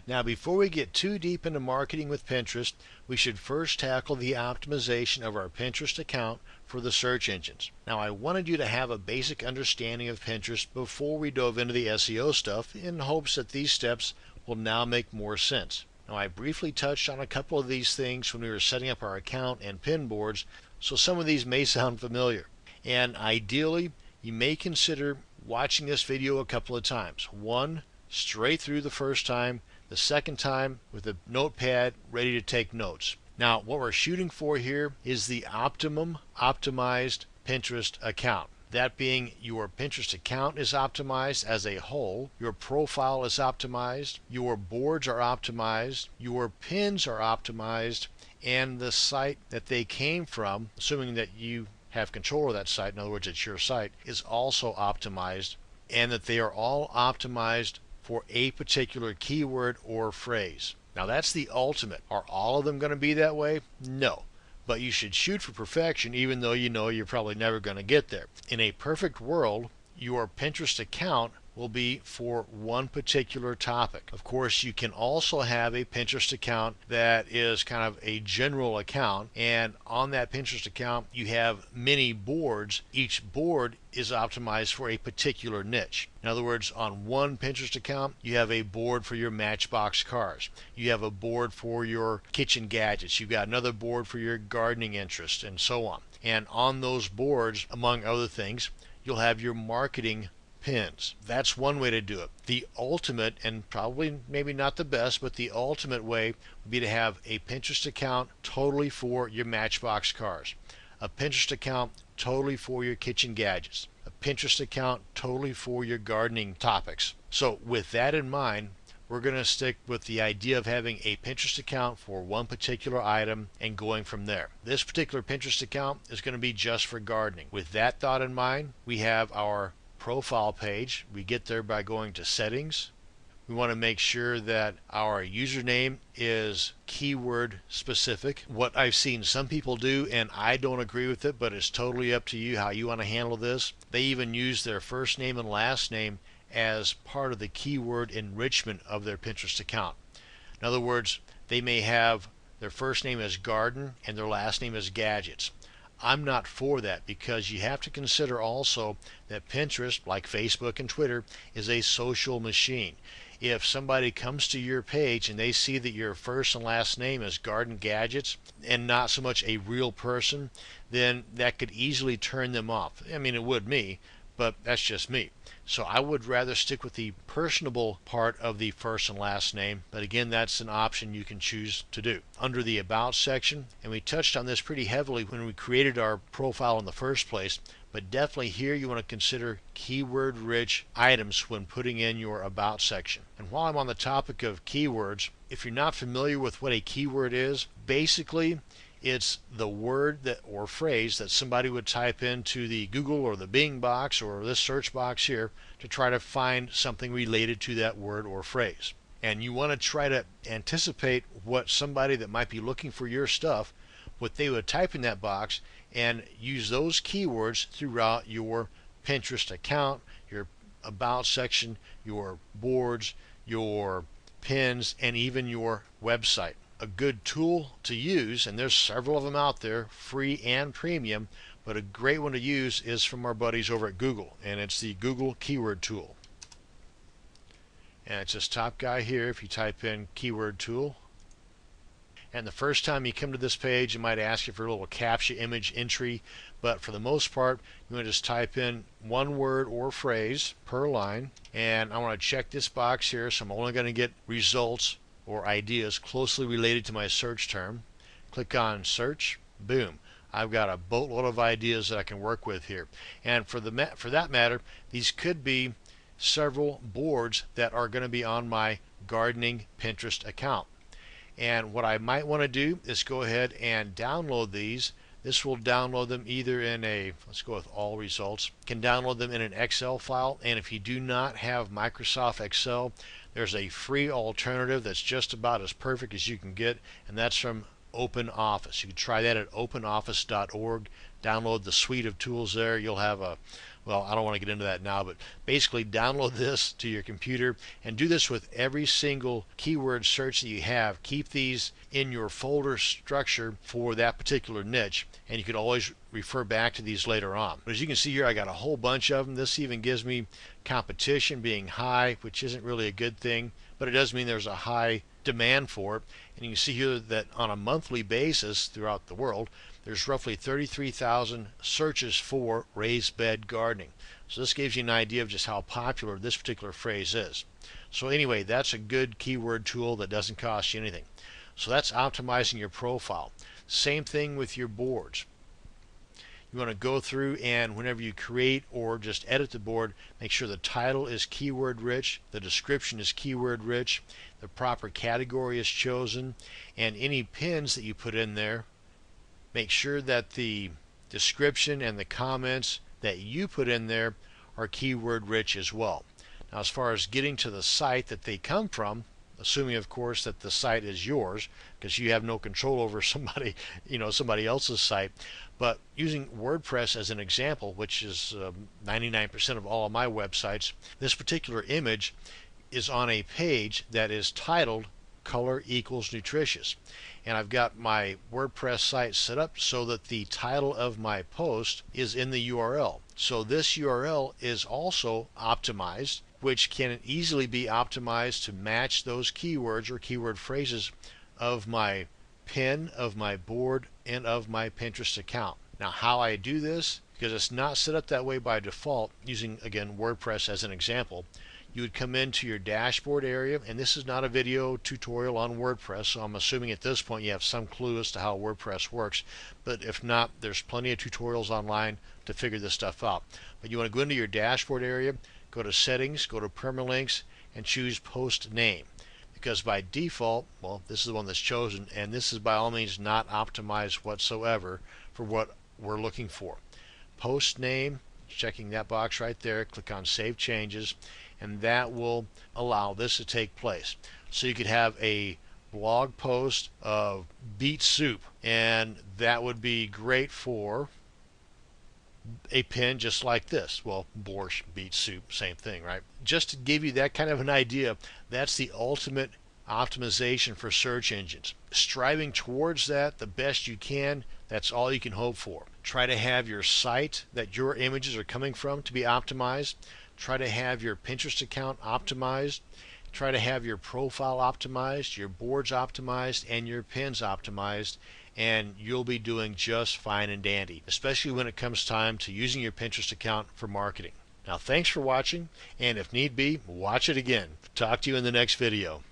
Now, before we get too deep into marketing with Pinterest, we should first tackle the optimization of our Pinterest account for the search engines. Now, I wanted you to have a basic understanding of Pinterest before we dove into the SEO stuff in hopes that these steps will now make more sense. Now, I briefly touched on a couple of these things when we were setting up our account and pin boards, so some of these may sound familiar. And ideally, you may consider watching this video a couple of times. One, straight through the first time, the second time with a notepad ready to take notes. Now, what we're shooting for here is the optimum optimized Pinterest account. That being, your Pinterest account is optimized as a whole, your profile is optimized, your boards are optimized, your pins are optimized, and the site that they came from, assuming that you have control of that site, in other words it's your site, is also optimized, and that they are all optimized for a particular keyword or phrase. Now, that's the ultimate. Are all of them going to be that way? No. But you should shoot for perfection, even though you know you're probably never going to get there. In a perfect world, your Pinterest account will be for one particular topic. Of course, you can also have a Pinterest account that is kind of a general account, and on that Pinterest account you have many boards. Each board is optimized for a particular niche. In other words, on one Pinterest account you have a board for your Matchbox cars, you have a board for your kitchen gadgets, you've got another board for your gardening interest, and so on. And on those boards, among other things, you'll have your marketing pins. That's one way to do it. The ultimate, and probably maybe not the best, but the ultimate way would be to have a Pinterest account totally for your Matchbox cars, a Pinterest account totally for your kitchen gadgets, a Pinterest account totally for your gardening topics. So with that in mind, we're going to stick with the idea of having a Pinterest account for one particular item and going from there. This particular Pinterest account is going to be just for gardening. With that thought in mind, we have our profile page. We get there by going to settings. We want to make sure that our username is keyword specific. What I've seen some people do, and I don't agree with it, but it's totally up to you how you want to handle this. They even use their first name and last name as part of the keyword enrichment of their Pinterest account. In other words, they may have their first name as garden and their last name as gadgets. I'm not for that, because you have to consider also that Pinterest, like Facebook and Twitter, is a social machine. If somebody comes to your page and they see that your first and last name is Garden Gadgets and not so much a real person, then that could easily turn them off. I mean, it would me, but that's just me. So I would rather stick with the personable part of the first and last name, but again, that's an option you can choose to do. Under the About section, and we touched on this pretty heavily when we created our profile in the first place, but definitely here you want to consider keyword-rich items when putting in your About section. And while I'm on the topic of keywords, if you're not familiar with what a keyword is, basically it's the word that or phrase that somebody would type into the Google or the Bing box or this search box here to try to find something related to that word or phrase. And you want to try to anticipate what somebody that might be looking for your stuff, what they would type in that box, and use those keywords throughout your Pinterest account, your About section, your boards, your pins, and even your website. A good tool to use, and there's several of them out there, free and premium, but a great one to use is from our buddies over at Google, and it's the Google Keyword Tool. And it's this top guy here. If you type in Keyword Tool, and the first time you come to this page, it might ask you for a little captcha image entry, but for the most part, you want to just type in one word or phrase per line, and I want to check this box here, so I'm only going to get results or ideas closely related to my search term. Click on search, boom. I've got a boatload of ideas that I can work with here. And for that matter, these could be several boards that are going to be on my gardening Pinterest account. And what I might want to do is go ahead and download these. This will download them either in a, let's go with all results, can download them in an Excel file. And if you do not have Microsoft Excel, there's a free alternative that's just about as perfect as you can get, and that's from OpenOffice. You can try that at openoffice.org. Download the suite of tools there. You'll have a Well, I don't want to get into that now, but basically download this to your computer and do this with every single keyword search that you have. Keep these in your folder structure for that particular niche, and you can always refer back to these later on. But as you can see here, I got a whole bunch of them. This even gives me competition being high, which isn't really a good thing, but it does mean there's a high demand for it. And you can see here that on a monthly basis throughout the world, there's roughly 33,000 searches for raised bed gardening. So this gives you an idea of just how popular this particular phrase is. So anyway, that's a good keyword tool that doesn't cost you anything. So that's optimizing your profile. Same thing with your boards. You want to go through and whenever you create or just edit the board, make sure the title is keyword rich, the description is keyword rich, the proper category is chosen, and any pins that you put in there, make sure that the description and the comments that you put in there are keyword rich as well. Now, as far as getting to the site that they come from, assuming of course that the site is yours, because you have no control over somebody else's site, but using WordPress as an example, which is 99% of all of my websites, this particular image is on a page that is titled Color Equals Nutritious. And I've got my WordPress site set up so that the title of my post is in the URL. So this URL is also optimized, which can easily be optimized to match those keywords or keyword phrases of my pin, of my board, and of my Pinterest account. Now, how I do this, because it's not set up that way by default, using again WordPress as an example, you would come into your dashboard area, and this is not a video tutorial on WordPress, so I'm assuming at this point you have some clue as to how WordPress works, but if not, there's plenty of tutorials online to figure this stuff out. But you want to go into your dashboard area, go to settings, go to permalinks, and choose post name, because by default, well, this is the one that's chosen, and this is by all means not optimized whatsoever for what we're looking for. Post name, checking that box right there, click on Save Changes, and that will allow this to take place. So you could have a blog post of beet soup, and that would be great for a pin just like this. Well, borscht, beet soup, same thing, right? Just to give you that kind of an idea, that's the ultimate optimization for search engines. Striving towards that the best you can, that's all you can hope for. Try to have your site that your images are coming from to be optimized. Try to have your Pinterest account optimized. Try to have your profile optimized, your boards optimized, and your pins optimized, and you'll be doing just fine and dandy, especially when it comes time to using your Pinterest account for marketing. Now, thanks for watching, and if need be, watch it again. Talk to you in the next video.